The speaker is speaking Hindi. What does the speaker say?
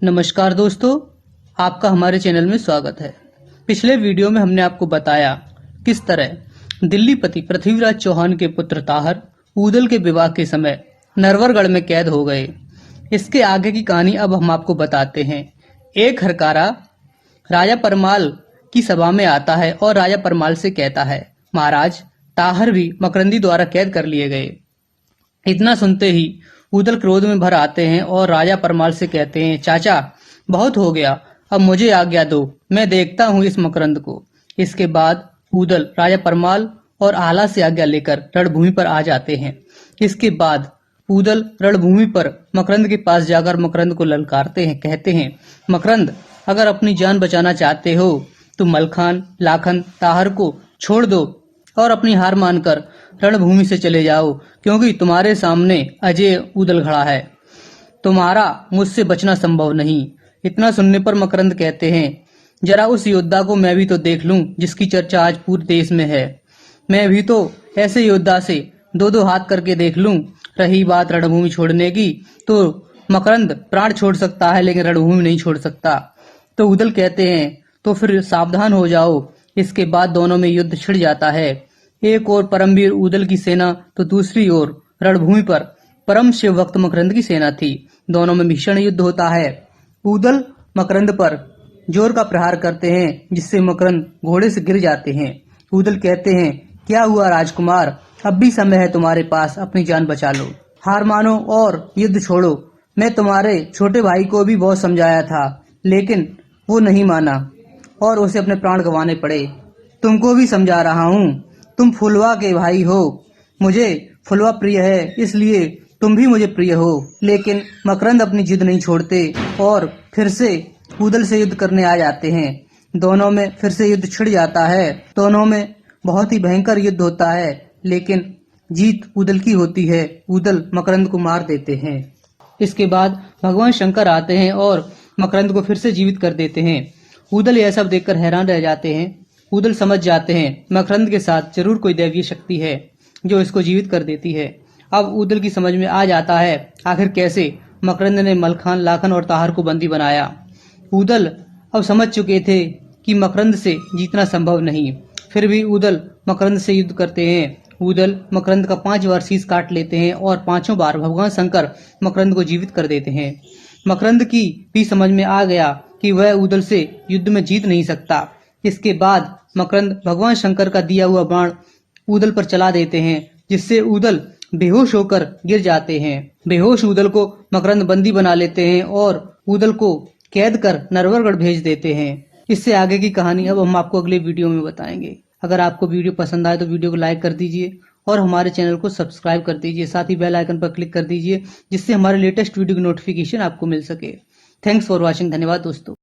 नमस्कार दोस्तों, आपका हमारे चैनल में स्वागत है। पिछले वीडियो में हमने आपको बताया किस तरह दिल्लीपति पृथ्वीराज चौहान के पुत्र ताहर ऊदल के विवाह के समय नरवरगढ़ में कैद हो गए। इसके आगे की कहानी अब हम आपको बताते हैं। एक हरकारा राजा परमाल की सभा में आता है और राजा परमाल से कहता है, महाराज ताहर भी मकरंदी द्वारा कैद कर लिए गए। इतना सुनते ही ऊदल क्रोध में भर आते हैं और राजा परमाल से कहते हैं, चाचा बहुत हो गया, अब मुझे आज्ञा दो, मैं देखता हूँ इस मकरंद को। इसके बाद ऊदल राजा परमाल और आला से आज्ञा लेकर रणभूमि पर आ जाते हैं। इसके बाद ऊदल रणभूमि पर मकरंद के पास जाकर मकरंद को ललकारते हैं, कहते हैं, मकरंद अगर अपनी जान बचाना चाहते हो तो मलखान लाखन ताहर को छोड़ दो और अपनी हार मानकर रणभूमि से चले जाओ, क्योंकि तुम्हारे सामने अजय ऊदल खड़ा है, तुम्हारा मुझसे बचना संभव नहीं। इतना सुनने पर मकरंद कहते हैं, जरा उस योद्धा को मैं भी तो देख लूं जिसकी चर्चा आज पूरे देश में है। मैं भी तो ऐसे योद्धा से दो दो हाथ करके देख लूं। रही बात रणभूमि छोड़ने की, तो मकरंद प्राण छोड़ सकता है लेकिन रणभूमि नहीं छोड़ सकता। तो ऊदल कहते हैं, तो फिर सावधान हो जाओ। इसके बाद दोनों में युद्ध छिड़ जाता है। एक ओर परमवीर ऊदल की सेना तो दूसरी ओर रणभूमि पर परम शिव भक्त मकरंद की सेना थी। दोनों में भीषण युद्ध होता है। ऊदल मकरंद पर जोर का प्रहार करते हैं, जिससे मकरंद घोड़े से गिर जाते हैं। ऊदल कहते हैं, क्या हुआ राजकुमार, अब भी समय है तुम्हारे पास, अपनी जान बचा लो, हार मानो और युद्ध छोड़ो। मैं तुम्हारे छोटे भाई को भी बहुत समझाया था, लेकिन वो नहीं माना और उसे अपने प्राण गंवाने पड़े। तुमको भी समझा रहा हूँ, तुम फुलवा के भाई हो, मुझे फुलवा प्रिय है, इसलिए तुम भी मुझे प्रिय हो। लेकिन मकरंद अपनी जिद नहीं छोड़ते और फिर से ऊदल से युद्ध करने आ जाते हैं। दोनों में फिर से युद्ध छिड़ जाता है। दोनों में बहुत ही भयंकर युद्ध होता है, लेकिन जीत ऊदल की होती है। ऊदल मकरंद को मार देते हैं। इसके बाद भगवान शंकर आते हैं और मकरंद को फिर से जीवित कर देते हैं। ऊदल यह सब देखकर हैरान रह जाते हैं। ऊदल समझ जाते हैं मकरंद के साथ जरूर कोई दैवीय शक्ति है जो इसको जीवित कर देती है। अब ऊदल की समझ में आ जाता है आखिर कैसे मकरंद ने मलखान लाखन और ताहर को बंदी बनाया। ऊदल अब समझ चुके थे कि मकरंद से जीतना संभव नहीं, फिर भी ऊदल मकरंद से युद्ध करते हैं। ऊदल मकरंद का 5 बार शीश काट लेते हैं और 5 बार भगवान शंकर मकरंद को जीवित कर देते हैं। मकरंद की भी समझ में आ गया कि वह ऊदल से युद्ध में जीत नहीं सकता। इसके बाद मकरंद भगवान शंकर का दिया हुआ बाण ऊदल पर चला देते हैं, जिससे ऊदल बेहोश होकर गिर जाते हैं। बेहोश ऊदल को मकरंद बंदी बना लेते हैं और ऊदल को कैद कर नरवरगढ़ भेज देते हैं। इससे आगे की कहानी अब हम आपको अगले वीडियो में बताएंगे। अगर आपको वीडियो पसंद आए तो वीडियो को लाइक कर दीजिए और हमारे चैनल को सब्सक्राइब कर दीजिए। साथ ही बेल आइकन पर क्लिक कर दीजिए, जिससे हमारे लेटेस्ट वीडियो की नोटिफिकेशन आपको मिल सके। Thanks for watching. धन्यवाद दोस्तों।